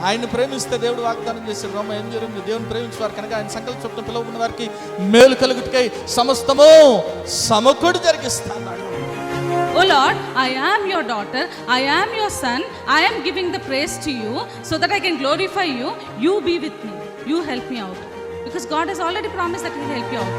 ఆయన్ని ప్రేమిస్తే దేవుడు వాగ్దానం చేశాడు. రోమ ఏం జరిగింది? దేవుని ప్రేమించేవారు కనుక ఆయన సంకల్ప చొప్పున పిలువబడిన వారికి మేలు కలుగుటకై సమస్తము సమకూడి జరిగిస్తాడు. Oh Lord, I am your daughter, I am your son, I am giving the praise to you so that I can glorify you. You be with me, you help me out, because God has already promised that He will help you out.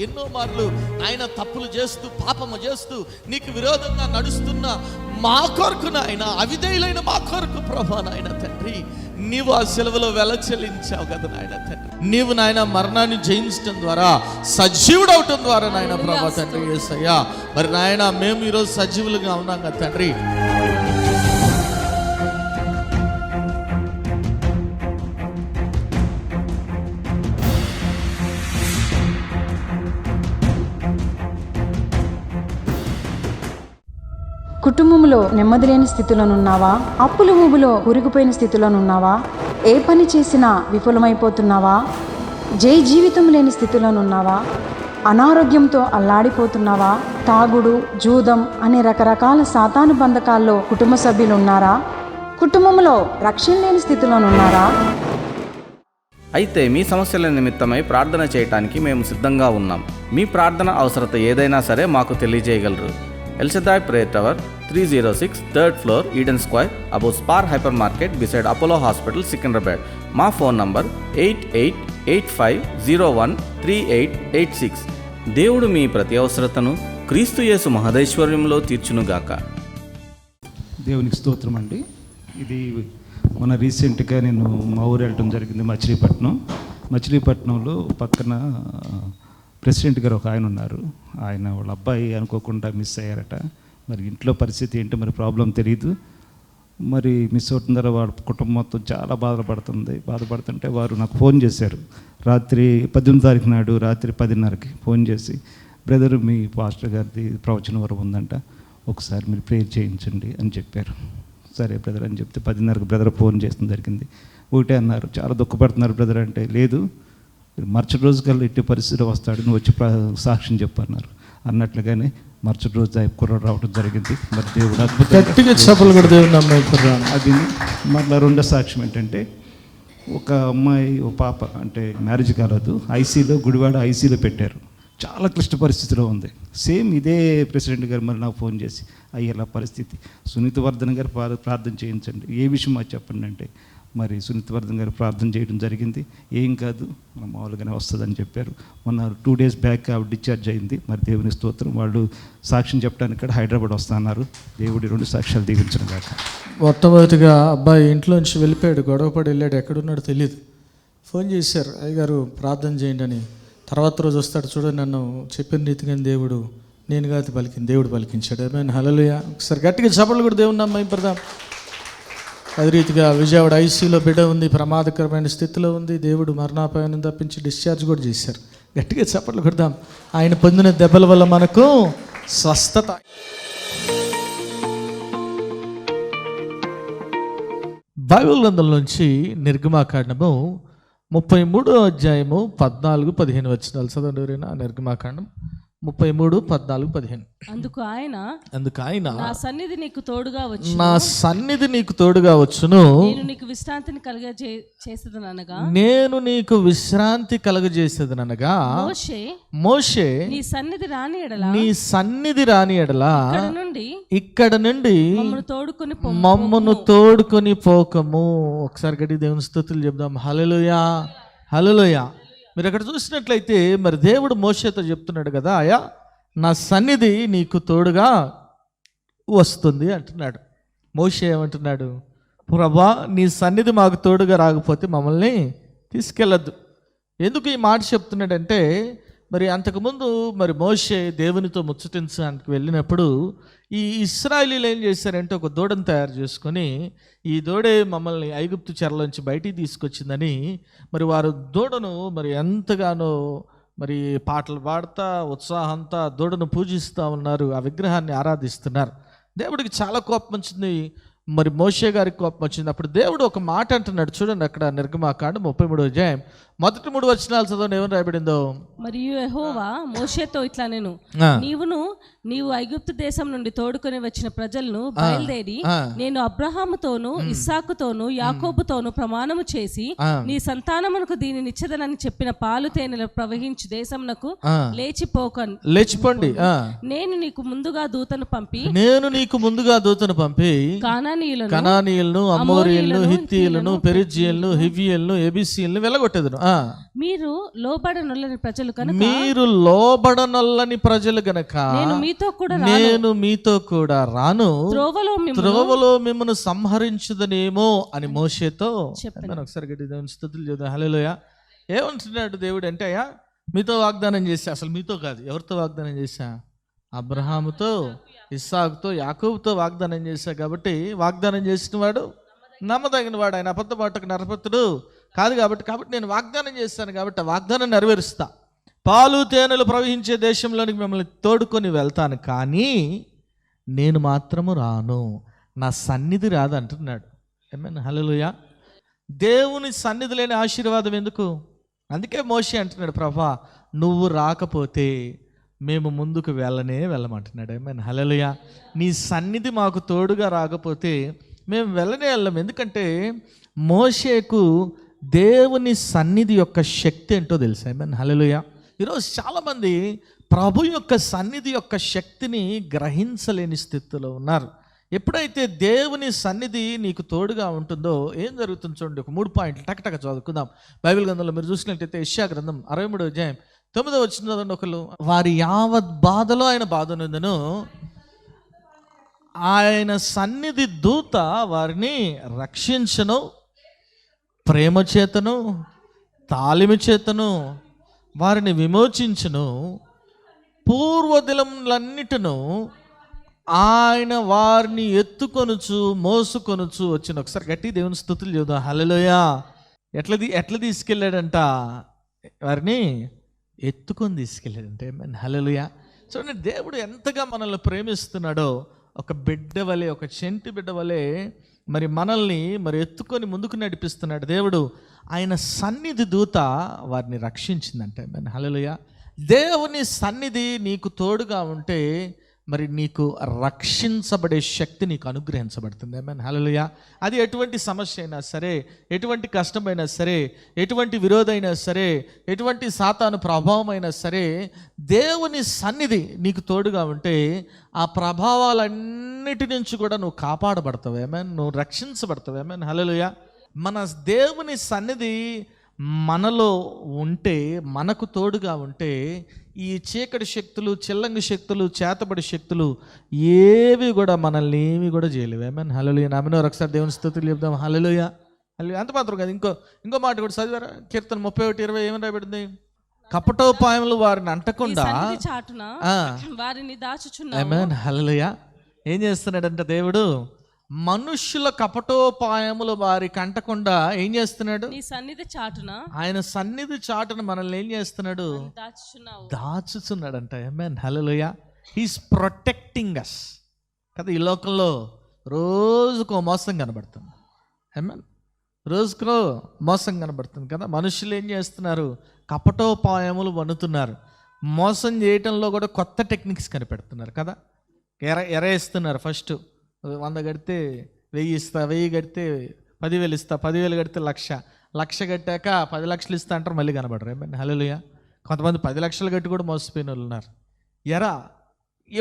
ఎన్నో మార్లు ఆయన తప్పులు చేస్తూ పాపము చేస్తూ నీకు విరోధంగా నడుస్తున్న మా కొరకు నాయన, అవిధేయులైన మా కొరకు ప్రభా నాయన తండ్రి, నీవు ఆ సెలవులో వెల చెల్లించావు కదా నాయన తండ్రి. నీవు నాయన మరణాన్ని జయించడం ద్వారా, సజీవుడు అవటం ద్వారా నాయన ప్రభా తండ్రి యేసయ్యా, మరి నాయన మేము ఈరోజు సజీవులుగా ఉన్నాం కదా తండ్రి. కుటుంబంలో నెమ్మది లేని స్థితిలోనున్నావా? అప్పుల ఊబిలో కూరుకుపోయిన స్థితిలోనున్నావా? ఏ పని చేసినా విఫలమైపోతున్నావా? జీవితం లేని స్థితిలోనున్నావా? అనారోగ్యంతో అల్లాడిపోతున్నావా? తాగుడు, జూదం అనే రకరకాల సాతాను బంధకాల్లో కుటుంబ సభ్యులు ఉన్నారా? కుటుంబంలో రక్షణ లేని స్థితిలోనున్నారా? అయితే మీ సమస్యల నిమిత్తమై ప్రార్థన చేయటానికి మేము సిద్ధంగా ఉన్నాం. మీ ప్రార్థన అవసరత ఏదైనా సరే మాకు తెలియజేయగలరు. El Shaddai Prayer Tower, 306 3rd floor, Eden Square, above Spar Hypermarket, beside Apollo Hospital, Secunderabad. మా ఫోన్ నంబర్ 8885013886. దేవుడు మీ ప్రతి అవసరతను క్రీస్తు యేసు మహదైశ్వర్యంలో తీర్చునుగాక. దేవునికి స్తోత్రం అండి. ఇది మన రీసెంట్గా నేను మా ఊరు వెళ్ళటం జరిగింది, మచిలీపట్నంలో పక్కన ప్రెసిడెంట్ గారు ఒక ఆయన ఉన్నారు. ఆయన వాళ్ళ అబ్బాయి అనుకోకుండా మిస్ అయ్యారట. మరి ఇంట్లో పరిస్థితి ఏంటో మరి ప్రాబ్లం తెలియదు. మరి మిస్ అవుతుందర వాళ్ళ కుటుంబం మొత్తం చాలా బాధపడుతుంటే వారు నాకు ఫోన్ చేశారు. రాత్రి 18 తారీఖు నాడు రాత్రి 10:30కి ఫోన్ చేసి, బ్రదర్ మీ పాస్టర్ గారిది ప్రవచన వరం ఉందంట, ఒకసారి మీరు ప్రేయర్ చేయించండి అని చెప్పారు. సరే బ్రదర్ అని చెప్తే 10:30కి బ్రదర్ ఫోన్ చేసిన జరిగింది. ఒకటే అన్నారు, చాలా దుఃఖపడుతున్నారు బ్రదర్ అంటే, లేదు మరుసటి రోజు కల్లా ఎట్టి పరిస్థితిలో వస్తాడు, నువ్వు వచ్చి సాక్ష్యం చెప్పన్నారు అన్నట్లుగానే మరుసటి రోజు కుర్రాడు రావడం జరిగింది. మరి దేవుడు అది మళ్ళీ రెండో సాక్ష్యం ఏంటంటే, ఒక అమ్మాయి ఒక పాప అంటే మ్యారేజ్ కాలేదు, గుడివాడ ఐసీలో పెట్టారు. చాలా క్లిష్ట పరిస్థితిలో ఉంది. సేమ్ ఇదే ప్రెసిడెంట్ గారు మరి నాకు ఫోన్ చేసి, అయ్యేలా పరిస్థితి, సునీతవర్ధన్ గారు ప్రార్థన చేయించండి, ఏ విషయం మాకు చెప్పండి అంటే, మరి సునీతవర్ధన్ గారు ప్రార్థన చేయడం జరిగింది. ఏం కాదు మామూలుగానే వస్తుందని చెప్పారు. మొన్న 2 days బ్యాక్ ఆవిడ డిశ్చార్జ్ అయింది. మరి దేవుని స్తోత్రం, వాళ్ళు సాక్ష్యం చెప్పడానికి ఇక్కడ హైదరాబాద్ వస్తున్నారు. దేవుడి 2 సాక్ష్యాలు దీవించిన కాక. మొట్టమొదటిగా అబ్బాయి ఇంట్లోంచి వెళ్ళిపోయాడు, గొడవపడి వెళ్ళాడు, ఎక్కడున్నాడో తెలియదు. ఫోన్ చేశారు, అయ్యగారు ప్రార్థన చేయండి అని. తర్వాత రోజు వస్తాడు, చూడండి నన్ను చెప్పిన రీతిగా దేవుడు, నేను కాదు పలికింది, దేవుడు పలికించాడు. ఆమేన్, హల్లెలూయా. ఒకసారి గట్టిగా చప్పట్లు కూడా దేవుని నామం పెడదాం. అదే రీతిగా విజయవాడ ఐసీలో బిడ్డ ఉంది, ప్రమాదకరమైన స్థితిలో ఉంది. దేవుడు మరణాపాయాన్ని తప్పించి డిశ్చార్జ్ కూడా చేశారు. గట్టిగా చప్పట్లు కొడదాం. ఆయన పొందిన దెబ్బల వల్ల మనకు స్వస్థత. బైబిల్ గ్రంథం నుంచి నిర్గమాకాండము 33వ అధ్యాయము 14-15 వచనాలు చదవండి ఎవరైనా. నిర్గమాకాండం 33:14-15. అందుకు ఆయన నా సన్నిధి నీకు తోడుగా వచ్చును, నేను నీకు విశ్రాంతిని కలగజేసేదనగా మోషే నీ సన్నిధి రాని ఎడల ఇక్కడ నుండి మమ్మను తోడుకొని పోకము. ఒకసారి గట్టి దేవుని స్తుతులు చెప్దాం. హల్లెలూయా, హల్లెలూయా. మీరు అక్కడ చూసినట్లయితే మరి దేవుడు మోషేతో చెప్తున్నాడు కదా, అయ్యా నా సన్నిధి నీకు తోడుగా వస్తుంది అంటున్నాడు. మోషే ఏమంటున్నాడు, ప్రభా నీ సన్నిధి మాకు తోడుగా రాకపోతే మమ్మల్ని తీసుకెళ్ళద్దు. ఎందుకు ఈ మాట చెప్తున్నాడంటే, మరి అంతకుముందు మరి మోషే దేవునితో ముచ్చటించడానికి వెళ్ళినప్పుడు ఈ ఇశ్రాయేలీలు ఏం చేశారంటే ఒక దూడను తయారు చేసుకొని, ఈ దూడే మమ్మల్ని ఐగుప్తు చెరలోంచి బయటికి తీసుకొచ్చిందని మరి వారు దూడను మరి ఎంతగానో మరి పాటలు పాడుతా ఉత్సాహంతో దూడను పూజిస్తూ ఉన్నారు, ఆ విగ్రహాన్ని ఆరాధిస్తున్నారు. దేవుడికి చాలా కోపం వచ్చింది, మరి మోషే గారికి కోపం వచ్చింది. అప్పుడు దేవుడు ఒక మాట అంటున్నాడు చూడండి, అక్కడ నిర్గమాకాండం 33వ అధ్యాయం మొదటి 3 వచనాలు చదవండి, ఏమని రాయబడిందో. మరియు యెహోవా మోషేతో ఇట్లా నేను నీవు ఐగుప్తు దేశం నుండి తోడుకొని వచ్చిన ప్రజలను బయలుదేరి నేను అబ్రహాముతోను ఇస్సాకుతోను యాకోబుతోను ప్రమాణము చేసి నీ సంతానమునకు దీనిని ఇచ్చదనని చెప్పిన పాలు తేనెలు ప్రవహించు దేశమునకు లేచిపోండి. నేను నీకు ముందుగా దూతను పంపి కనానీయులను అమోరీయులను హిత్తీయులను పెరిజ్జీయులను హివ్వీయులను ఎబీసీయులను వెలగొట్టెదను. మీరు లోబడనొల్లని ప్రజలు గనక నేను మీతో కూడా రాను, త్రోవలో మిమ్మల్ని సంహరించుదనేమో అని మోషేతో చెప్పాను. ఒకసారి గట్టి దేవుని స్తుతులు చేద్దాం. హల్లెలూయా. ఏమంటున్నాడు దేవుడు అంటే, అయ్యా మీతో వాగ్దానం చేశా. అసలు మీతో కాదు, ఎవరితో వాగ్దానం చేశా? అబ్రహాముతో, ఇస్సాకుతో, యాకోబుతో వాగ్దానం చేశా. కాబట్టి వాగ్దానం చేసిన వాడు నమ్మదగిన వాడు, ఆయన అబద్ధమాటకు నరపతుడు కాదు. కాబట్టి నేను వాగ్దానం చేస్తాను, కాబట్టి ఆ వాగ్దానం నెరవేరుస్తా. పాలు తేనెలు ప్రవహించే దేశంలోనికి మిమ్మల్ని తోడుకొని వెళ్తాను, కానీ నేను మాత్రము రాను, నా సన్నిధి రాదు అంటున్నాడు. ఏమైనా హల్లెలూయా. దేవుని సన్నిధి లేని ఆశీర్వాదం ఎందుకు? అందుకే మోషే అంటున్నాడు, ప్రభా నువ్వు రాకపోతే మేము ముందుకు వెళ్ళమంటున్నాడు. ఏమైనా హల్లెలూయా. నీ సన్నిధి మాకు తోడుగా రాకపోతే మేము వెళ్ళం. ఎందుకంటే మోషేకు దేవుని సన్నిధి యొక్క శక్తి ఏంటో తెలుసా? ఏమైనా హల్లెలూయా. ఈరోజు చాలామంది ప్రభు యొక్క సన్నిధి యొక్క శక్తిని గ్రహించలేని స్థితిలో ఉన్నారు. ఎప్పుడైతే దేవుని సన్నిధి నీకు తోడుగా ఉంటుందో ఏం జరుగుతుంది చూడండి. ఒక 3 పాయింట్లు టకటక చదువుకుందాం. బైబిల్ గ్రంథంలో మీరు చూసినట్టయితే యెషయా గ్రంథం 63వ అధ్యాయం 9వ వచనం, ఒకరు వారి యావత్ బాధలో ఆయన బాధనందును ఆయన సన్నిధి దూత వారిని రక్షించను, ప్రేమ చేతను తాలిమి చేతను వారిని విమోచించును, పూర్వదినములన్నిటిను ఆయన వారిని ఎత్తుకొనుచు మోసుకొనుచు వచ్చిన. ఒకసారి గట్టి దేవుని స్తుతులు చూద్దాం. హల్లెలూయా. ఎట్లా తీసుకెళ్ళాడంట? వారిని ఎత్తుకొని తీసుకెళ్ళాడంటే. హల్లెలూయా. చూడండి, దేవుడు ఎంతగా మనల్ని ప్రేమిస్తున్నాడో. ఒక బిడ్డ వలె, ఒక చెంటి బిడ్డ వలె మనల్ని ఎత్తుకొని ముందుకు నడిపిస్తున్నాడు దేవుడు. ఆయన సన్నిధి దూత వారిని రక్షించిందంటే. హల్లెలూయా. దేవుని సన్నిధి నీకు తోడుగా ఉంటే నీకు రక్షించబడే శక్తి నీకు అనుగ్రహించబడుతుంది. హల్లెలూయా. అది ఎటువంటి సమస్య అయినా సరే, ఎటువంటి కష్టమైనా సరే, ఎటువంటి విరోధమైనా సరే, ఎటువంటి సాతాను ప్రభావం అయినా సరే, దేవుని సన్నిధి నీకు తోడుగా ఉంటే ఆ ప్రభావాలన్నిటి నుంచి కూడా నువ్వు కాపాడబడతావు. నువ్వు రక్షించబడతావు. హల్లెలూయా. మన దేవుని సన్నిధి మనలో ఉంటే, మనకు తోడుగా ఉంటే, ఈ చీకటి శక్తులు, చిల్లంగి శక్తులు, చేతబడి శక్తులు ఏవి కూడా మనల్ని ఏమి కూడా చేయలేవు. హల్లెలూయా. నమ్మినవారు ఒకసారి దేవుని స్తుతులు చెప్దాం. హల్లెలూయా. అంత మాత్రం కాదు, ఇంకో మాట కూడా చదివారా? కీర్తన 31:20 ఏమని రాయబడింది? కపటోపాయములు వారిని అంటకుండా వారిని దాచుచున్నా. హల్లెలూయా. ఏం చేస్తున్నాడంటే దేవుడు మనుష్యుల కపటోపాయములు వారికి అంటకుండా ఏం చేస్తున్నాడు? నీ సన్నిధి చాటున, ఆయన సన్నిధి చాటున మనల్ని ఏం చేస్తున్నాడు? దాచుచున్నాడంట. హల్లెలూయా. హీస్ ప్రొటెక్టింగ్ అస్ కదా. ఈ లోకంలో రోజుకో మోసం కనబడుతుంది. రోజుకో మోసం కనబడుతుంది కదా. మనుషులు ఏం చేస్తున్నారు? కపటోపాయములు వన్నుతున్నారు. మోసం చేయటంలో కూడా కొత్త టెక్నిక్స్ కనిపెడుతున్నారు కదా. ఎరేస్తున్నారు. ఫస్ట్ 100 కడితే 1000 ఇస్తా, 1000 కడితే 10,000 ఇస్తా, 10,000 కడితే 1,00,000, 1,00,000 కట్టాక 10 లక్షలు ఇస్తా అంటారు, మళ్ళీ కనబడరు. హల్లెలూయా. కొంతమంది 10 లక్షలు కట్టి కూడా మోసపోయిన వాళ్ళు ఉన్నారు.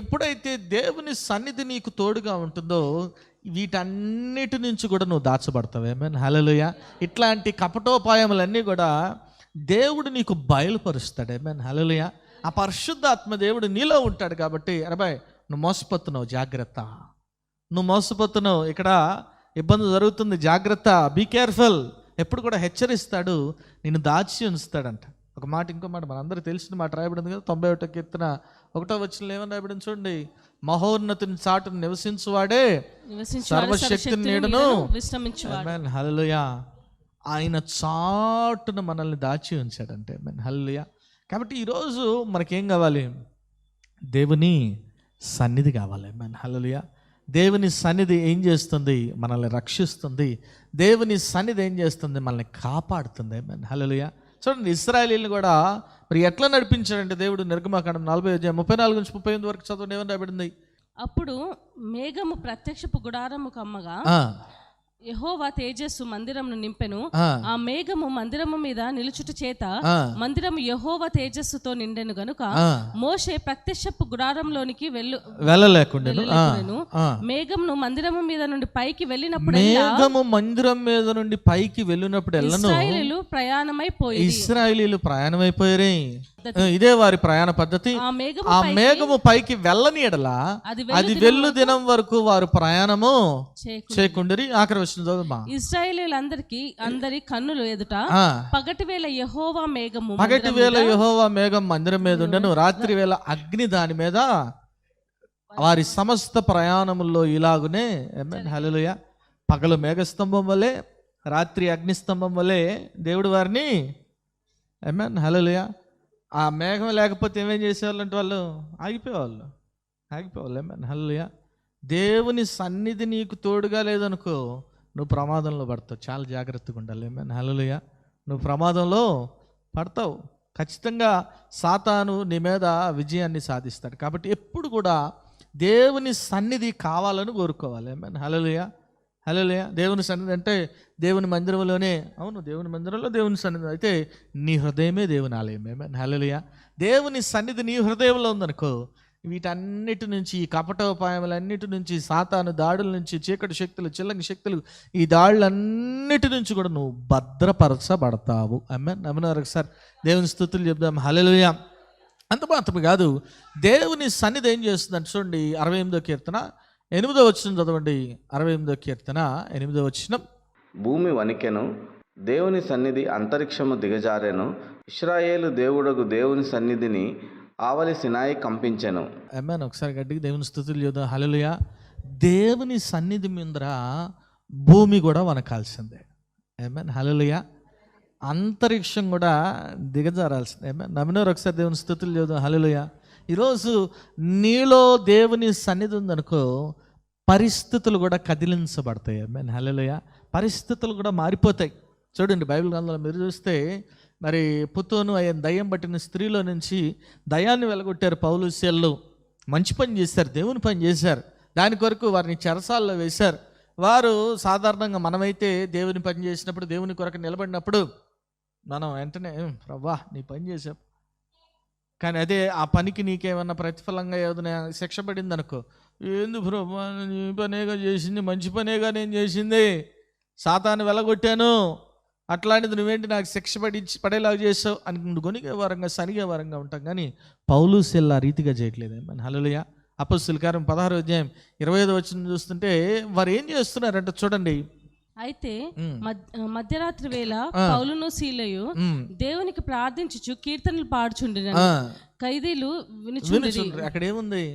ఎప్పుడైతే దేవుని సన్నిధి నీకు తోడుగా ఉంటుందో వీటన్నిటి నుంచి కూడా నువ్వు దాచబడతావు. హల్లెలూయా. ఇట్లాంటి కపటోపాయములన్నీ కూడా దేవుడు నీకు బయలుపరుస్తాడు. హల్లెలూయా. ఆ పరిశుద్ధాత్మ దేవుడు నీలో ఉంటాడు. కాబట్టి అరబాయ్ నువ్వు మోసపోతున్నావు, జాగ్రత్త. నువ్వు మోసపోతున్నావు, ఇక్కడ ఇబ్బంది జరుగుతుంది, జాగ్రత్త, బీ కేర్ఫుల్. ఎప్పుడు కూడా హెచ్చరిస్తాడు, నిన్ను దాచి ఉంచుతాడంట. ఒక మాట, ఇంకో మాట మనందరూ తెలిసిన మాట రాయబడింది కదా. 91 కీర్తన 1వ వచనంలో ఏమని రాయబడింది చూడండి. మహోన్నతుని చాటును నివసించువాడే సర్వశక్తిని నీడను విశ్రమించువాడు. హల్లెలూయా. ఆయన చాటును మనల్ని దాచి ఉంచాడంటే. హల్లెలూయా. కాబట్టి ఈరోజు మనకేం కావాలి? దేవుని సన్నిధి కావాలి. హల్లెలూయా. దేవుని సన్నిధి ఏం చేస్తుంది? మనల్ని రక్షిస్తుంది. దేవుని సన్నిధి ఏం చేస్తుంది? మనల్ని కాపాడుతుంది. హల్లెలూయా. చూడండి ఇశ్రాయేలీయులను కూడా మరి ఎట్లా నడిపించాడంటే దేవుడు నిర్గమాకాండం 40:34-38 వరకు చదవండి, ఏమని రాబడింది? అప్పుడు మేఘము ప్రత్యక్షపు గుడారము కమ్మగా యెహోవా తేజస్సు మందిరమును నింపెను. ఆ మేఘము మందిరము మీద నిలుచుట చేత మందిరము యెహోవా తేజస్సుతో నిండెను గనుక మోషే ప్రత్యక్షపు గుడారంలోనికి వెళ్ళలేకుండెను. మేఘమును మందిరము మీద నుండి పైకి వెళ్ళినప్పుడు ఇశ్రాయేలీయులు ప్రయాణమైపోయారు. ఇదే వారి ప్రయాణ పద్ధతి. ఆ మేఘము పైకి వెళ్ళని ఎడల అది వెళ్ళు దినం వరకు వారు ప్రయాణము చేయకుండరి. ఆఖరి వచ్చిన ఇశ్రాయేలీయులందరికీ అందరి కన్నులు ఎదుట పగటి వేళ యెహోవా మేఘం మందిరం మీద ఉండెను, రాత్రి వేళ అగ్ని దాని మీద. వారి సమస్త ప్రయాణముల్లో ఇలాగునే హల్లెలూయా పగలు మేఘస్తంభం వలె రాత్రి అగ్నిస్తంభం వలె దేవుడు వారిని హల్లెలూయా. ఆ మేఘం లేకపోతే ఏమేం చేసేవాళ్ళంటే వాళ్ళు ఆగిపోయేవాళ్ళు. హల్లెలూయా. దేవుని సన్నిధి నీకు తోడుగా లేదనుకో, నువ్వు ప్రమాదంలో పడతావు. చాలా జాగ్రత్తగా ఉండాలి. హల్లెలూయా. నువ్వు ప్రమాదంలో పడతావు. ఖచ్చితంగా సాతాను నీ మీద విజయాన్ని సాధిస్తాడు. కాబట్టి ఎప్పుడు కూడా దేవుని సన్నిధి కావాలని కోరుకోవాలి. హల్లెలూయా. దేవుని సన్నిధి అంటే దేవుని మందిరంలోనే, అవును దేవుని మందిరంలో దేవుని సన్నిధి అయితే నీ హృదయమే దేవుని ఆలయం. హల్లెలూయా. దేవుని సన్నిధి నీ హృదయంలో ఉందనుకో, వీటన్నిటి నుంచి, ఈ కపటోపాయములన్నిటి నుంచి, సాతాను దాడుల నుంచి, చీకటి శక్తులు, చిల్లంగి శక్తులు, ఈ దాడులన్నిటి నుంచి కూడా నువ్వు భద్రపరచబడతావు. నమ్మినారు ఒకసారి దేవుని స్తుతులు చెప్దాం. హల్లెలూయా. అంత మాత్రమే కాదు, దేవుని సన్నిధి ఏం చేస్తుందంటే చూడండి 68వ కీర్తన 8వ వచనం చదవండి. 68వ కీర్తన 8వ వచనం. భూమి వణికెను, దేవుని సన్నిధి అంతరిక్షము దిగజారెను, ఇశ్రాయేలు దేవుడగు దేవుని సన్నిధిని ఆవలి సినాయి కంపించెను. ఒకసారి గట్టిగా దేవుని స్తుతులు చేద్దాం. హల్లెలూయా. దేవుని సన్నిధి ముందర భూమి కూడా వనకాల్సిందే. హల్లెలూయా. అంతరిక్షం కూడా దిగజారాల్సిందే. నమ్మినారు ఒకసారి దేవుని స్తుతులు చేద్దాం. హల్లెలూయా. ఈరోజు నీలో దేవుని సన్నిధి ఉందనుకో, పరిస్థితులు కూడా కదిలించబడతాయి. హల్లెలూయా. పరిస్థితులు కూడా మారిపోతాయి. చూడండి బైబిల్ గ్రంథంలో మీరు చూస్తే మరి పుతోను ఆయన దయ్యం పట్టిన స్త్రీలో నుంచి దయ్యాన్ని వెలగొట్టారు పౌలు శీలలు. మంచి పని చేశారు, దేవుని పని చేశారు. దాని కొరకు వారిని చెరసాల్లో వేశారు. వారు సాధారణంగా మనమైతే దేవుని పని చేసినప్పుడు, దేవుని కొరకు నిలబడినప్పుడు మనం వెంటనే ప్రవ్వా నీ పని చేసావు, కానీ అదే ఆ పనికి నీకేమన్నా ప్రతిఫలంగా ఏదైనా శిక్ష పడింది అనుకో, ఏంది ప్రభా నీ పనేగా చేసింది, మంచి పనేగా నేను చేసింది, సాతాను వెలగొట్టాను, అట్లాంటిది నువ్వేంటి నాకు శిక్ష పడేలాగా చేసావు అని గొనిగే వారంగా సనిగే వారంగా ఉంటాం. కానీ పౌలు శీల ఆ రీతిగా చేయట్లేదు. హల్లెలూయా. అపొస్తలుల కార్యం 16వ అధ్యాయం 25వ వచనం చూస్తుంటే వారు ఏం చేస్తున్నారంటే చూడండి. అయితే మధ్యరాత్రి వేళ పౌలును సీలయు దేవునికి ప్రార్థించుచు కీర్తనలు పాడుచుండిన ఖైదీలు వినుచుండిరి. అక్కడ ఏముంది?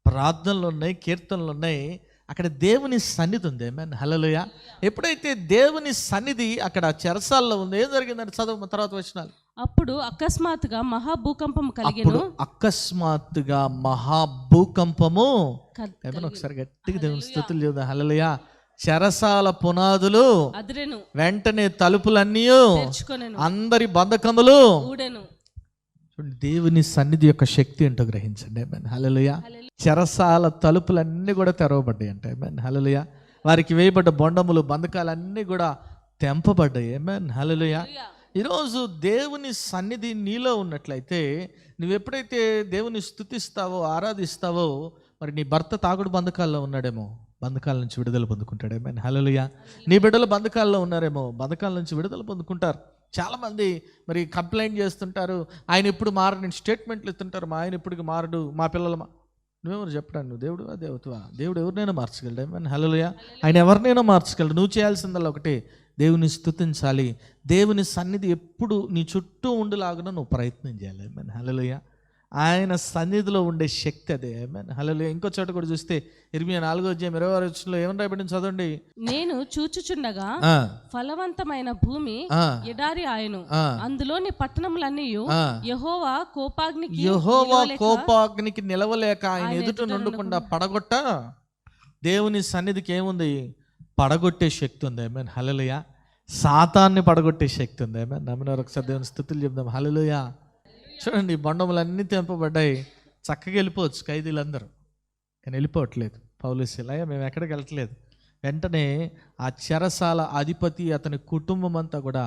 ప్రార్థనలు ఉన్నాయి, కీర్తనలు ఉన్నాయి, అక్కడ దేవుని సన్నిధి ఉంది. హల్లెలూయా. ఎప్పుడైతే దేవుని సన్నిధి అక్కడ చెరసాల్లో ఉంది, ఏం జరిగిందంటే చదువు తర్వాత వచనాలు. అప్పుడు అకస్మాత్తుగా మహాభూకంపం కలిగెను. అకస్మాత్తుగా మహాభూకంపము. ఒకసారి గట్టిగా దేవుని స్తుతులు చేద్దాం. హల్లెలూయా. చెరసాల పునాదులు అదిరెను, వెంటనే తలుపులన్నీ తెరుచుకొనెను, అందరి బంధకములు ఊడెను. దేవుని సన్నిధి యొక్క శక్తి ఏంటో గ్రహించండి. హల్లెలూయా. చెరసాల తలుపులన్నీ కూడా తెరవబడ్డాయి అంటే. హల్లెలూయా. వారికి వేయబడ్డ బొండములు, బంధకాలన్నీ కూడా తెంపబడ్డాయి. హల్లెలూయా. ఈరోజు దేవుని సన్నిధి నీలో ఉన్నట్లయితే, నువ్వు ఎప్పుడైతే దేవుని స్తుతిస్తావో, ఆరాధిస్తావో, మరి నీ భర్త తాగుడు బంధకాల్లో ఉన్నాడేమో, బంధకాల నుంచి విడుదల పొందుకుంటాడు. హల్లెలూయా. నీ బిడ్డలు బంధకాల్లో ఉన్నారేమో, బంధకాల నుంచి విడుదల పొందుకుంటారు. చాలామంది మరి కంప్లైంట్ చేస్తుంటారు, ఆయన ఎప్పుడు మారని స్టేట్మెంట్లు ఇస్తుంటారు, మా ఆయన ఎప్పటికి మారడు, మా పిల్లలు నువ్వెవరు చెప్పడానికి? నువ్వు దేవుడు దేవతవా? దేవుడు ఎవరినైనా మార్చగలడు. హల్లెలూయా. ఆయన ఎవరినైనా మార్చగలడు. నువ్వు చేయాల్సిందల్లా ఒకటే, దేవుని స్తుతించాలి. దేవుని సన్నిధి ఎప్పుడు నీ చుట్టూ ఉండేలాగా నువ్వు ప్రయత్నం చేయాలి. హల్లెలూయా. ఆయన సన్నిధిలో ఉండే శక్తి అదే. హల్లెలూయా. ఇంకో చోట కూడా చూస్తే ఇర్మియా 4వ అధ్యాయం 26వ వచనంలో ఏమని రాయబడింది చదవండి. నేను చూచుచుండగా ఫలవంతమైన భూమి ఎడారి ఆయను, అందులోని పట్టణములన్నీ యెహోవా కోపాగ్నికి నిలవలేక ఆయన ఎదుట నుండకుండా పడగొట్ట. దేవుని సన్నిధికి ఏముంది? పడగొట్టే శక్తి ఉంది. హల్లెలూయా. సాతాన్ని పడగొట్టే శక్తి ఉంది. ఆమేన్. నమ్మినారు ఒకసారి దేవుని స్తుతులు చెప్దాం. హల్లెలూయా. చూడండి, బండములన్నీ తెంపబడ్డాయి, చక్కగా వెళ్ళిపోవచ్చు ఖైదీలందరూ, కానీ వెళ్ళిపోవట్లేదు. పౌలు శీలయ్య మేము ఎక్కడికి వెళ్ళట్లేదు. వెంటనే ఆ చెరసాల అధిపతి అతని కుటుంబం అంతా కూడా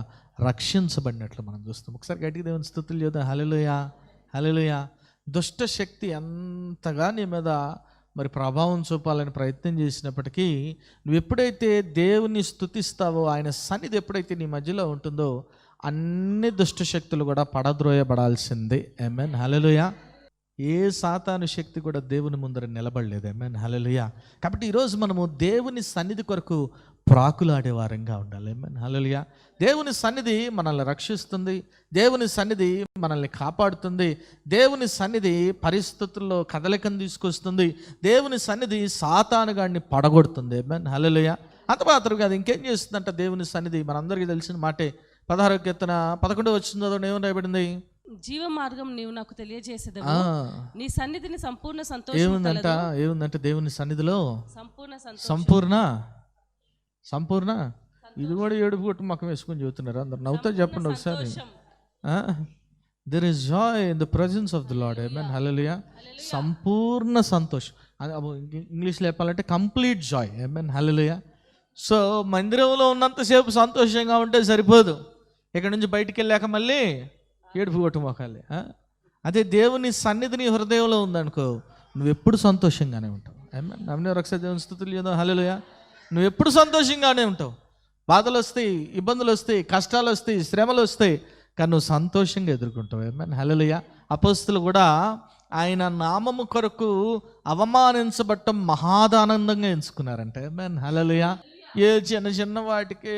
రక్షించబడినట్లు మనం చూస్తాం. ఒకసారి గట్టిగా దేవుని స్తుతులు చేద్దాం. హల్లెలూయా, హల్లెలూయా. దుష్ట శక్తి ఎంతగా నీ మీద మరి ప్రభావం చూపాలని ప్రయత్నం చేసినప్పటికీ నువ్వు ఎప్పుడైతే దేవుని స్తుతిస్తావో, ఆయన సన్నిధి ఎప్పుడైతే నీ మధ్యలో ఉంటుందో, అన్ని దుష్ట శక్తులు కూడా పడద్రోయబడాల్సిందే. ఆమేన్. హల్లెలూయా. ఏ సాతాను శక్తి కూడా దేవుని ముందర నిలబడలేదు. ఆమేన్. హల్లెలూయా. కాబట్టి ఈరోజు మనము దేవుని సన్నిధి కొరకు ప్రాకులాడే వారంగా ఉండాలి. ఆమేన్. హల్లెలూయా. దేవుని సన్నిధి మనల్ని రక్షిస్తుంది, దేవుని సన్నిధి మనల్ని కాపాడుతుంది, దేవుని సన్నిధి పరిస్థితుల్లో కదలికను తీసుకొస్తుంది, దేవుని సన్నిధి సాతానుగాడిని పడగొడుతుంది. ఆమేన్. హల్లెలూయా. అంత మాత్రం కాదు, ఇంకేం చేస్తుందంట దేవుని సన్నిధి? మనందరికీ తెలిసిన మాటే. 16వ కీర్తన 11వ వచనంలో ఏమని రాయబడింది? జీవ మార్గం నీవు నాకు తెలియజేసేదవు, నీ సన్నిధిని సంపూర్ణ సంతోషం. ఏముందంటే దేవుని సన్నిధిలో సంపూర్ణ ఇది కూడా ఏడుపు కొట్టు మకం వేసుకొని చెబుతున్నారు అందరు. నవ్వుతా చెప్పండి ఒకసారి. There is joy in the presence of the lord. Amen. Hallelujah. సంపూర్ణ సంతోషం, ఇంగ్లీష్లో చెప్పాలంటే complete joy. Amen. Hallelujah. So మందిరంలో ఉన్నంతసేపు సంతోషంగా ఉంటే సరిపోదు, ఇక్కడ నుంచి బయటికి వెళ్ళాక మళ్ళీ ఏడుపు కొట్టు మొకాలి. అదే దేవుని సన్నిధి నీ హృదయంలో ఉందనుకో, నువ్వు ఎప్పుడు సంతోషంగానే ఉంటావు. ఆమేన్. నమ్మిన ఒకసారి దేవుని స్తుతులు చేద్దాం. హల్లెలూయా. నువ్వు ఎప్పుడు సంతోషంగానే ఉంటావు. బాధలు వస్తాయి, ఇబ్బందులు వస్తాయి, కష్టాలు వస్తాయి, శ్రమలు వస్తాయి, కానీ నువ్వు సంతోషంగా ఎదుర్కొంటావు. ఆమేన్. హల్లెలూయా. అపోస్తలులు కూడా ఆయన నామము కొరకు అవమానించబడటం మహాదానందంగా ఎంచుకున్నారంటే. ఆమేన్. హల్లెలూయా. ఏ చిన్న చిన్న వాటికే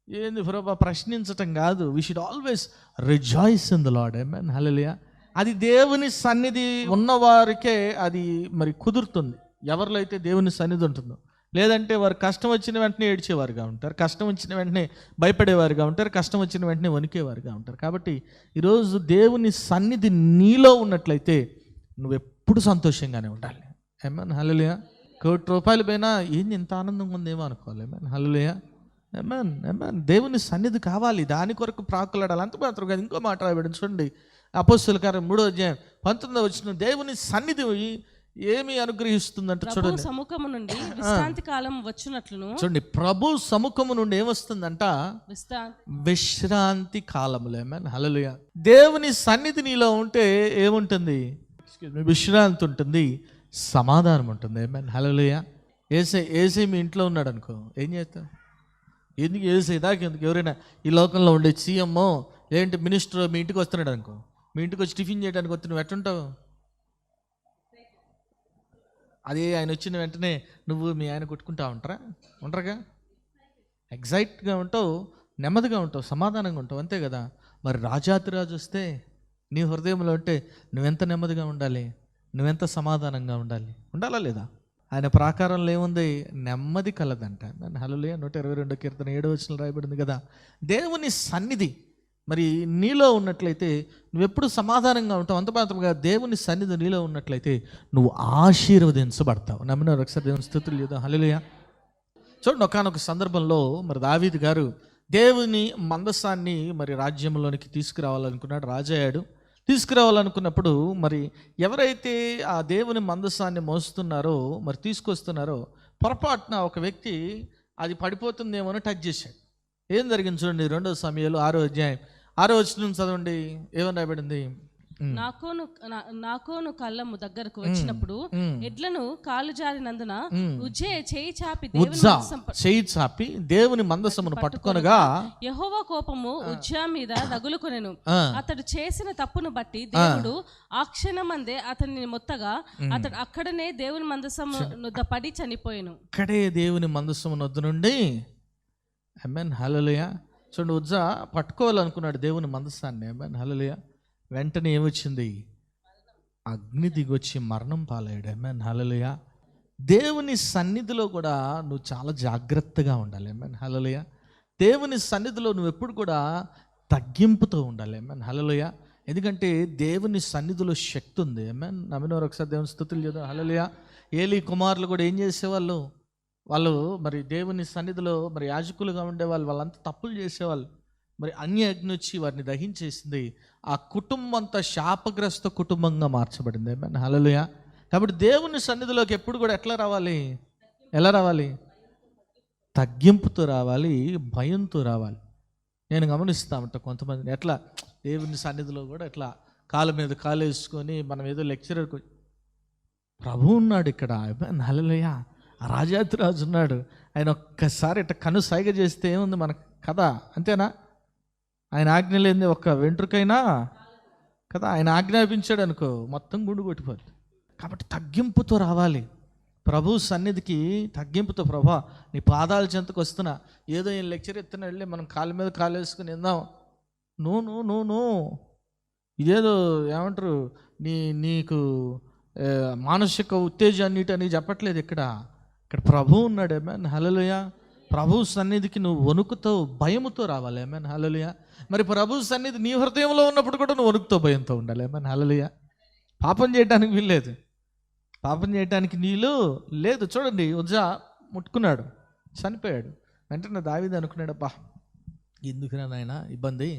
ఏంది ప్రభా ప్రశ్నించటం కాదు. We should always rejoice in the lord. Amen. Hallelujah. అది దేవుని సన్నిధి ఉన్నవారికే అది మరి కుదురుతుంది, ఎవరిలో అయితే దేవుని సన్నిధి ఉంటుందో. లేదంటే వారు కష్టం వచ్చిన వెంటనే ఏడ్చేవారుగా ఉంటారు, కష్టం వచ్చిన వెంటనే భయపడేవారుగా ఉంటారు, కష్టం వచ్చిన వెంటనే వణికేవారుగా ఉంటారు. కాబట్టి ఈరోజు దేవుని సన్నిధి నీలో ఉన్నట్లయితే నువ్వు ఎప్పుడు సంతోషంగానే ఉండాలి. ఆమేన్. హల్లెలూయా. ₹1,00,00,000 పైన ఏంది ఇంత ఆనందంగా ఉందేమో అనుకోవాలి. ఆమేన్. హల్లెలూయా. ఆమేన్. ఆమేన్. దేవుని సన్నిధి కావాలి, దాని కొరకు ప్రాకులాడాలి. అంత మాత్రం కాదు, ఇంకో మాట రాయబడింది చూడండి. అపోస్తలుల కార్యం 3వ అధ్యాయం 19వ వచనం. దేవుని సన్నిధి ఏమి అనుగ్రహిస్తుందంటే చూడండి, సముఖము నుండి విశ్రాంతి కాలం వచ్చినట్లును. చూడండి, ప్రభు సముఖము నుండి ఏమొస్తుందంట? విశ్రాంతి కాలములు. ఆమేన్. హల్లెలూయా. దేవుని సన్నిధి నీలో ఉంటే ఏముంటుంది? విశ్రాంతి ఉంటుంది, సమాధానం ఉంటుంది. ఆమేన్. హల్లెలూయా. ఏసై మీ ఇంట్లో ఉన్నాడు అనుకో, ఏం చేస్తావు? ఎందుకు ఏసై దాకా ఎందుకు? ఎవరైనా ఈ లోకంలో ఉండే సీఎం లేదంటే మినిస్టర్ మీ ఇంటికి వస్తున్నాడు అనుకో, మీ ఇంటికి వచ్చి టిఫిన్ చేయడానికి వస్తే నువ్వు ఎట్టుంటావు? అదే ఆయన వచ్చిన వెంటనే నువ్వు మీ ఆయన కొట్టుకుంటా ఉంటారుగా? ఎగ్జైట్గా ఉంటావు, నెమ్మదిగా ఉంటావు, సమాధానంగా ఉంటావు, అంతే కదా. మరి రాజాతిరాజు వస్తే నీ హృదయంలో ఉంటే నువ్వెంత నెమ్మదిగా ఉండాలి, నువ్వెంత సమాధానంగా ఉండాలా లేదా? ఆయన ప్రాకారంలో ఏముంది? నెమ్మది కలదంట. హల్లెలూయా. 122వ కీర్తన 7వ వచనంలో రాయబడింది కదా. దేవుని సన్నిధి మరి నీలో ఉన్నట్లయితే నువ్వెప్పుడు సమాధానంగా ఉంటావు. అంత మాత్రమే దేవుని సన్నిధి నీలో ఉన్నట్లయితే నువ్వు ఆశీర్వదించబడతావు. నమ్మినారు ఒకసారి దేవుని స్తుతులు చేద్దాం. హల్లెలూయా. చూడండి, ఒకానొక సందర్భంలో మరి దావీదు గారు దేవుని మందసాన్ని మరి రాజ్యంలోనికి తీసుకురావాలనుకున్నాడు. రాజయ్యాడు. తీసుకురావాలనుకున్నప్పుడు మరి ఎవరైతే ఆ దేవుని మందసాన్ని మోస్తున్నారో మరి తీసుకొస్తున్నారో పొరపాటున ఒక వ్యక్తి అది పడిపోతుందేమో అని టచ్ చేశాడు. ఏం జరిగింది చూడండి, 2వ సమూయేలు 6వ అధ్యాయం 6వ వచనం చదవండి. ఏమని రాయబడింది? నాకోను కళ్ళము దగ్గరకు వచ్చినప్పుడు ఎడ్లను కాలు జారినందున ఉజ్జా చేయి చాపి దేవుని మందసమును పట్టుకొనగా యెహోవా కోపము ఉజ్జా మీద రగులుకొనెను. అతడు చేసిన తప్పును బట్టి దేవుడు ఆ క్షణమందే అతన్ని మొత్తగా అతడు అక్కడనే దేవుని మందసము నొద్ద పడి చనిపోయాను. అక్కడే దేవుని మందసము నొద్ద నుండి. ఆమేన్. హల్లెలూయా. చూడండి, ఉజ్జా పట్టుకోవాలనుకున్నాడు దేవుని మందసాన్ని. ఆమేన్. హల్లెలూయా. వెంటనే ఏమొచ్చింది? అగ్ని దిగొచ్చి మరణం పాలయ్యాడు. ఆమేన్. హల్లెలూయా. దేవుని సన్నిధిలో కూడా నువ్వు చాలా జాగ్రత్తగా ఉండాలి. ఆమేన్. హల్లెలూయా. దేవుని సన్నిధిలో నువ్వు ఎప్పుడు కూడా తగ్గింపుతో ఉండాలి. ఆమేన్. హల్లెలూయా. ఎందుకంటే దేవుని సన్నిధిలో శక్తి ఉంది. ఆమేన్. నమ్మినవారు ఒకసారి దేవుని స్తుతులు చేద్దాం. హల్లెలూయా. ఏలీ కుమారులు కూడా ఏం చేసేవాళ్ళు? వాళ్ళు మరి దేవుని సన్నిధిలో మరి యాజకులుగా ఉండేవాళ్ళు, వాళ్ళంతా తప్పులు చేసేవాళ్ళు. మరి అన్య అగ్ని వచ్చి వారిని దహించేసింది. ఆ కుటుంబం అంతా శాపగ్రస్త కుటుంబంగా మార్చబడింది. ఆమేన్, హల్లెలూయా. కాబట్టి దేవుని సన్నిధిలోకి ఎప్పుడు కూడా ఎలా రావాలి? తగ్గింపుతో రావాలి, భయంతో రావాలి. నేను గమనిస్తా ఉంటా కొంతమందిని ఎట్లా దేవుని సన్నిధిలో కూడా ఎట్లా కాళ్ళ మీద కాలు వేసుకొని మనం ఏదో లెక్చరర్. ప్రభు ఉన్నాడు ఇక్కడ, ఆమేన్, హల్లెలూయా. ఆ రాజాధిరాజు ఉన్నాడు. ఆయన ఒక్కసారి ఇట్లా కను సైగ చేస్తే ఏముంది మన కథ, అంతేనా? ఆయన ఆజ్ఞ లేని ఒక్క వెంట్రుకైనా కదా, ఆయన ఆజ్ఞాపించాడు అనుకో మొత్తం గుండు కొట్టిపోద్ది. కాబట్టి తగ్గింపుతో రావాలి ప్రభు సన్నిధికి, తగ్గింపుతో. ప్రభా నీ పాదాల చెంతకు వస్తున్నా, ఏదో ఈయన లెక్చర్ ఎత్తున వెళ్ళి మనం కాళ్ళ మీద కాలు వేసుకుని ఇందాం. నో ఇదేదో ఏమంటారు, నీకు మానసిక ఉత్తేజాన్నిటని చెప్పట్లేదు ఇక్కడ ప్రభు ఉన్నాడు. ఆమేన్, హల్లెలూయా. ప్రభు సన్నిధికి నువ్వు వణుకుతో భయముతో రావాలి. ఆమేన్, హల్లెలూయా. మరి ప్రభు సన్నిధి నీ హృదయంలో ఉన్నప్పుడు కూడా నువ్వు వణుకుతో భయంతో ఉండాలి. ఆమేన్, హల్లెలూయా. పాపం చేయడానికి వీల్లేదు, పాపం చేయడానికి నీళ్ళు లేదు. చూడండి, ఉజ్జా ముట్టుకున్నాడు, చనిపోయాడు. వెంటనే దావీదు అనుకున్నాడు, అబ్బా ఎందుకురా నాయన ఇబ్బంది,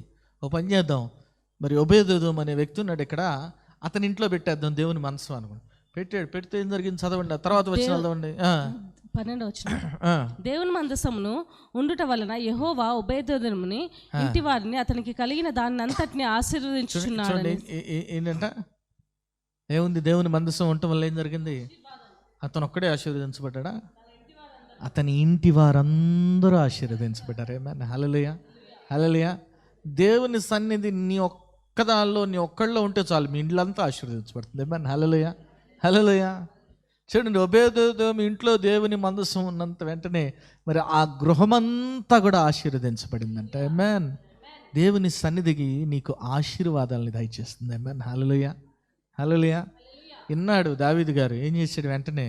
ఓ పని చేద్దాం, మరి ఒబేదెదోం అనే వ్యక్తి ఉన్నాడు ఇక్కడ, అతని ఇంట్లో పెట్టేద్దాం దేవుని మనసు అనుకుని పెడితే ఏం జరిగింది చదవండి, ఆ తర్వాత వచ్చి చదవండి. 12వ వచనం. దేవుని మందసమును ఉండుట వలన యెహోవా ఒబేదెదోముని ఇంటి వారిని అతనికి కలిగిన దాన్ని అంతటిని ఆశీర్వదించుచున్నాడు. ఏంటంట, ఏముంది? దేవుని మందసం ఉండటం వల్ల ఏం జరిగింది? అతను ఒక్కడే ఆశీర్వదించబడ్డా? అతని ఇంటి వారందరూ ఆశీర్వదించబడ్డారు. ఆమేన్, హల్లెలూయా, హల్లెలూయా. దేవుని సన్నిధి నీ ఒక్కదానిలో, నీ ఒక్కళ్ళలో ఉంటే చాలు, మీ ఇండ్లంతా ఆశీర్వదించబడుతుంది. ఆమేన్, హల్లెలూయా, హల్లెలూయా. చూడండి, ఒబేదెదోం ఇంట్లో దేవుని మందసం ఉన్నంత వెంటనే మరి ఆ గృహమంతా కూడా ఆశీర్వదించబడిందంట. ఆమేన్. దేవుని సన్నిధికి నీకు ఆశీర్వాదాలని దయచేస్తుంది. ఆమేన్, హల్లెలూయా, హల్లెలూయా. విన్నాడు దావీదు గారు, ఏం చేశాడు? వెంటనే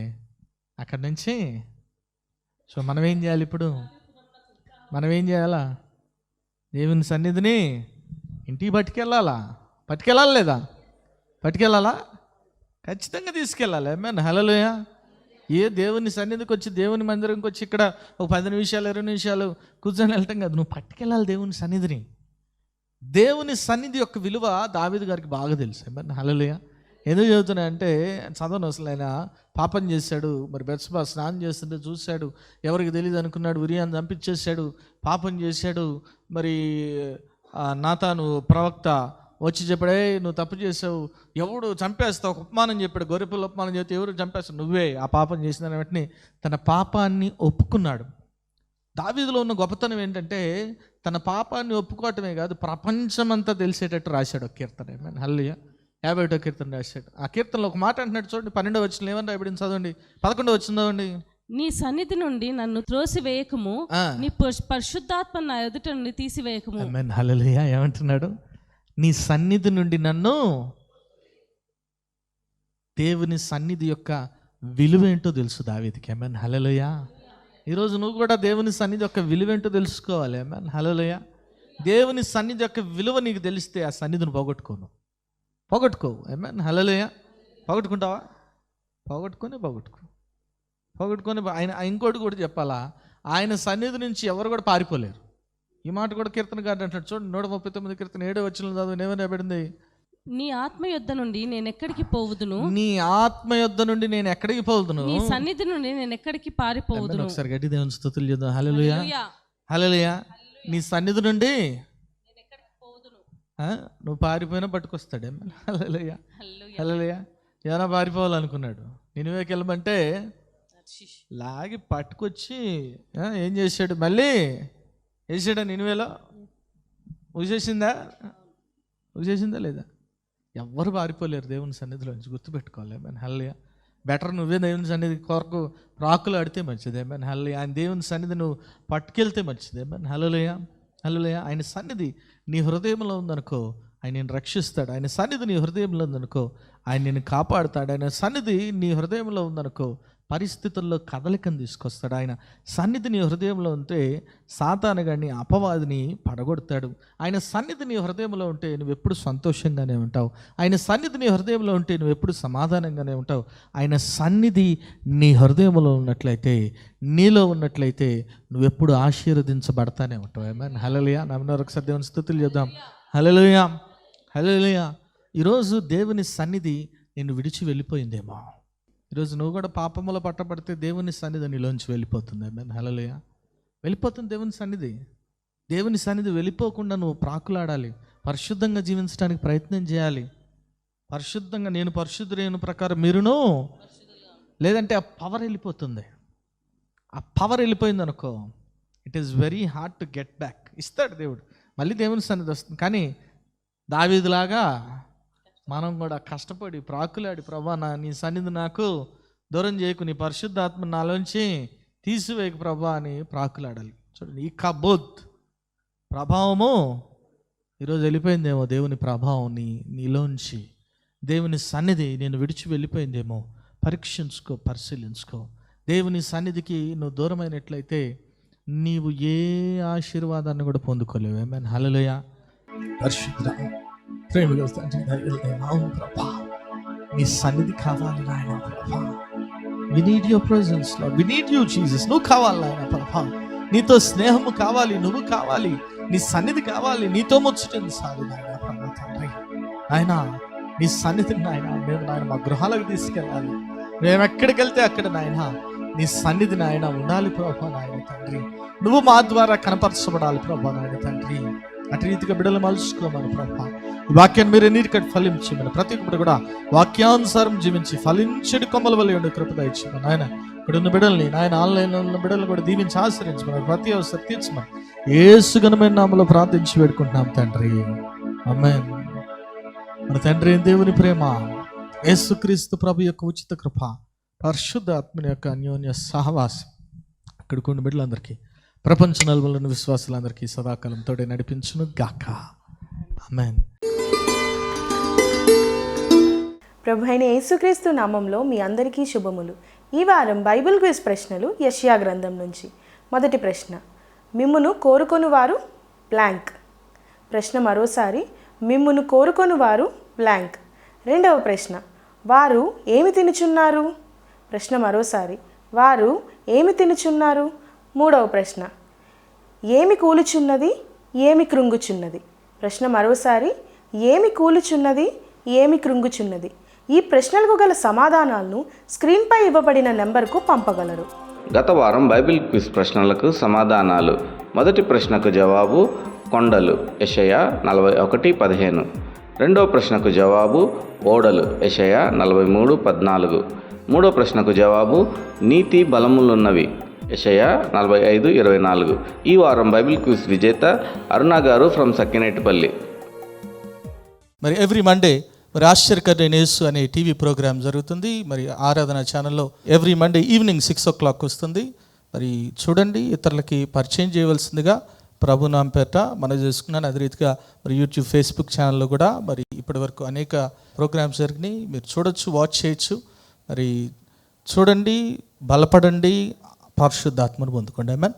అక్కడి నుంచి మనం ఏం చేయాలి ఇప్పుడు? మనం ఏం చేయాలా? దేవుని సన్నిధిని ఇంటికి పట్టుకెళ్ళాలి లేదా? పట్టుకెళ్ళాలా? ఖచ్చితంగా తీసుకెళ్ళాలి. ఆమేన్, హల్లెలూయా. ఏ దేవుని సన్నిధికి వచ్చి, దేవుని మందిరంకి వచ్చి ఇక్కడ ఒక 10 నిమిషాలు 20 నిమిషాలు కూర్చొని వెళ్ళటం కాదు, నువ్వు పట్టుకెళ్ళాలి దేవుని సన్నిధిని. దేవుని సన్నిధి యొక్క విలువ దావీదు గారికి బాగా తెలుసు. ఆమేన్, హల్లెలూయా. ఎందుకు చెబుతున్నా అంటే, చదవను అసలు, ఆయన పాపం చేశాడు. మరి బెత్షెబా స్నానం చేస్తుంటే చూశాడు, ఎవరికి తెలియదు అనుకున్నాడు, ఉరియాను చంపించేశాడు, పాపం చేశాడు. మరి నాతాను ప్రవక్త వచ్చి చెప్పాడే, నువ్వు తప్పు చేసావు, ఎవడు చంపేస్తావు, ఉపమానం చెప్పాడు, గొర్రెపిల్ల ఉపమానం చెప్తే ఎవరు చంపేస్తావు, నువ్వే ఆ పాపం చేసిన వెంటనే తన పాపాన్ని ఒప్పుకున్నాడు. దావీదులో ఉన్న గొప్పతనం ఏంటంటే, తన పాపాన్ని ఒప్పుకోవటమే కాదు, ప్రపంచమంతా తెలిసేటట్టు రాశాడు ఒక కీర్తన. ఆమేన్, హల్లెలూయా. 51వ కీర్తన రాశాడు. ఆ కీర్తనలో ఒక మాట అంటున్నాడు, చూడండి, 12వ వచనం ఏమని రాయబడింది చదవండి. 11వ వచనం చదవండి. నీ సన్నిధి నుండి నన్ను త్రోసివేయకము, నీ పరిశుద్ధాత్మ నా ఎదుట నుండి తీసివేయకము. ఆమేన్, హల్లెలూయా. ఏమంటున్నాడు? నీ సన్నిధి నుండి నన్ను. దేవుని సన్నిధి యొక్క విలువ ఏంటో తెలుసు దావీదుకి. ఆమేన్, హల్లెలూయా. ఈరోజు నువ్వు కూడా దేవుని సన్నిధి యొక్క విలువ ఏంటో తెలుసుకోవాలి. ఆమేన్, హల్లెలూయా. దేవుని సన్నిధి యొక్క విలువ నీకు తెలిస్తే ఆ సన్నిధిని పోగొట్టుకోవు. ఆమేన్, హల్లెలూయా. పోగొట్టుకుంటావా? పోగొట్టుకొని ఆయన ఇంకోటి కూడా చెప్పాలా, ఆయన సన్నిధి నుంచి ఎవరు కూడా పారిపోలేరు. ఈ మాట కూడా కీర్తనకారుడు అంటాడు. చూడండి, 139 కీర్తన 7వ వచనం చదువు, ఏమని రాయబడింది? నీ ఆత్మ యొద్ద నుండి నేను ఎక్కడికి పోవుదును, నీ ఆత్మ యొద్ద నుండి నేను ఎక్కడికి పోవుదును, నీ సన్నిధి నుండి నేను ఎక్కడికి పారిపోవుదును. ఒకసారి గట్టి దేవుని స్తుతులు చేద్దాం. హల్లెలూయా, హల్లెలూయా. నీ సన్నిధి నుండి నువ్వు పారిపోయినా పట్టుకొస్తాడు. హల్లెలూయా, హల్లెలూయా. ఏమైనా పారిపోవాలనుకున్నాడు, నినివేకి వెళ్ళమంటే లాగి పట్టుకొచ్చి ఏం చేశాడు? మళ్ళీ వేసాడా నినివేలో? ఊసేసిందా లేదా? ఎవ్వరు పారిపోలేరు దేవుని సన్నిధిలో నుంచి, గుర్తుపెట్టుకోవాలి. ఆమేన్, హల్లెలూయా. బెటర్ నువ్వే దేవుని సన్నిధి కొరకు రాకులు ఆడితే మంచిది. ఆమేన్, హల్లెలూయా. ఆయన దేవుని సన్నిధి నువ్వు పట్టుకెళ్తే మంచిది. ఆమేన్, హల్లెలూయా, హల్లెలూయా. ఆయన సన్నిధి నీ హృదయంలో ఉందనుకో, ఆయన నిన్ను రక్షిస్తాడు. ఆయన సన్నిధి నీ హృదయంలో ఉందనుకో, ఆయన నిన్ను కాపాడుతాడు. ఆయన సన్నిధి నీ హృదయంలో ఉందనుకో, పరిస్థితుల్లో కదలికను తీసుకొస్తాడు. ఆయన సన్నిధి నీ హృదయంలో ఉంటే సాతాను గాని అపవాదిని పడగొడతాడు. ఆయన సన్నిధి నీ హృదయంలో ఉంటే నువ్వు ఎప్పుడు సంతోషంగానే ఉంటావు. ఆయన సన్నిధి నీ హృదయంలో ఉంటే నువ్వు ఎప్పుడు సమాధానంగానే ఉంటావు. ఆయన సన్నిధి నీ హృదయంలో ఉన్నట్లయితే, నీలో ఉన్నట్లయితే నువ్వెప్పుడు ఆశీర్వదించబడతానే ఉంటావు. ఆమేన్. హల్లెలూయా. నమ్మేవారు ఒకసారి దేవుని స్తుతులు చేద్దాం. హల్లెలూయా, హల్లెలూయా. ఈరోజు దేవుని సన్నిధి నిన్ను విడిచి వెళ్ళిపోయిందేమో. ఈరోజు నువ్వు కూడా పాపములో పట్టబడితే దేవుని సన్నిధి నీలోంచి వెళ్ళిపోతుంది. ఆమేన్. హల్లెలూయా. వెళ్ళిపోతుంది దేవుని సన్నిధి. దేవుని సన్నిధి వెళ్ళిపోకుండా నువ్వు ప్రాకులాడాలి. పరిశుద్ధంగా జీవించడానికి ప్రయత్నం చేయాలి. పరిశుద్ధంగా, నేను పరిశుద్ధుడైన ప్రకారం మీరును, లేదంటే ఆ పవర్ వెళ్ళిపోతుంది. ఆ పవర్ వెళ్ళిపోయింది అనుకో, it is very hard to get back. ఇస్తాడు దేవుడు, మళ్ళీ దేవుని సన్నిధి వస్తుంది. కానీ దావీదులాగా మనం కూడా కష్టపడి ప్రాకులాడి, ప్రభా నీ సన్నిధి నాకు దూరం చేయకు, నీ పరిశుద్ధాత్మ నాలోంచి తీసివేయకు ప్రభా అని ప్రాకులాడాలి. చూడండి, ఈ కబోద్ ప్రభావము ఈరోజు వెళ్ళిపోయిందేమో. దేవుని ప్రభావం నీలోంచి, దేవుని సన్నిధి నేను విడిచి వెళ్ళిపోయిందేమో. పరీక్షించుకో, పరిశీలించుకో. దేవుని సన్నిధికి నువ్వు దూరమైనట్లయితే నీవు ఏ ఆశీర్వాదాన్ని కూడా పొందుకోలేవు. ఆమేన్. హల్లెలూయా. పరిశుద్ధ ప్రేమలో తండ్రి, ప్రభా నీ సన్నిధి కావాలి నాయన. ప్రభా we need your presence Lord, we need you Jesus. నువ్వు కావాలి నాయన. ప్రభా నీతో స్నేహము కావాలి, నువ్వు కావాలి, నీ సన్నిధి కావాలి, నీతో ముచ్చటించాలి నాయన. ప్రభా తండ్రి నాయన, నీ సన్నిధిని నాయన మేము నాయన మా గృహాలకు తీసుకెళ్ళాలి. మేము ఎక్కడికి వెళ్తే అక్కడ నాయన నీ సన్నిధి నాయన ఉండాలి ప్రభా నాయన తండ్రి. నువ్వు మా ద్వారా కనపరచబడాలి ప్రభా నాయన తండ్రి. అటు రీతిగా బిడ్డలు మలుచుకోమని ప్రభా. ఈ వాక్యాన్ని మీరు ఎన్నిటికంటే ఫలించమని, ప్రతి ఒక్కటి కూడా వాక్యానుసారం జీవించి ఫలించడి కొమ్మల వల్ల ఉండే కృప దయచేయమని నాయన. ఇక్కడ ఉన్న బిడ్డల్ని నాయన, ఆన్లైన్లో ఉన్న బిడ్డలు కూడా దీవించి ఆశ్రయించమని, ప్రతి అవసరం తీర్చమని యేసు ఘనమైన నామములో ప్రార్థించి వేడుకుంటున్నాం తండ్రి. ఆమేన్. మన తండ్రి దేవుని ప్రేమ, యేసుక్రీస్తు ప్రభు యొక్క ఉచిత కృప, పరిశుద్ధ ఆత్మని యొక్క అన్యోన్య సహవాసం అక్కడికి ఉన్న బిడ్డలందరికీ, ప్రపంచ నలుమూలలోని విశ్వాసులందరికీ సదాకాలం తోడే నడిపించును గాక. ఆమేన్. ప్రభు అయిన యేసుక్రీస్తు నామంలో మీ అందరికీ శుభములు. ఈ వారం బైబిల్ క్విజ్ ప్రశ్నలు యెషయా గ్రంథం నుంచి. మొదటి ప్రశ్న, మిమ్మును కోరుకొను వారు బ్లాంక్. ప్రశ్న మరోసారి, మిమ్మును కోరుకొను వారు బ్లాంక్. రెండవ ప్రశ్న, వారు ఏమి తినుచున్నారు. ప్రశ్న మరోసారి, వారు ఏమి తినుచున్నారు. మూడవ ప్రశ్న, ఏమి కూలుచున్నది, ఏమి కృంగుచున్నది. ప్రశ్న మరోసారి, ఏమి కూలుచున్నది, ఏమి కృంగుచున్నది. ఈ ప్రశ్నలకు గల సమాధానాలను స్క్రీన్పై ఇవ్వబడిన నెంబర్కు పంపగలరు. గత వారం బైబిల్ క్విజ్ ప్రశ్నలకు సమాధానాలు. మొదటి ప్రశ్నకు జవాబు కొండలు, యెషయా 41:15. రెండవ ప్రశ్నకు జవాబు ఓడలు, యెషయా 43:14. మూడో ప్రశ్నకు జవాబు నీతి బలములున్నవి, యెషయా 45:24. ఈ వారం బైబిల్ క్విజ్ విజేత అరుణ గారు ఫ్రమ్ సక్కినేటిపల్లి. మరి ఎవ్రీ మండే మరి ఆశ్చర్యకరమైన యేసు అనే టీవీ ప్రోగ్రామ్ జరుగుతుంది. మరి ఆరాధన ఛానల్లో ఎవ్రీ మండే ఈవినింగ్ 6 o'clock వస్తుంది. మరి చూడండి, ఇతరులకి పరిచయం చేయవలసిందిగా ప్రభు నాంపేట మనం చేసుకున్నాను. అదే రీతిగా మరి యూట్యూబ్, ఫేస్బుక్ ఛానల్లో కూడా మరి ఇప్పటి వరకు అనేక ప్రోగ్రామ్స్ జరిగినాయి. మీరు చూడొచ్చు, వాచ్ చేయొచ్చు. మరి చూడండి, బలపడండి, పరిశుద్ధాత్మను పొందుకోండి. ఆమేన్.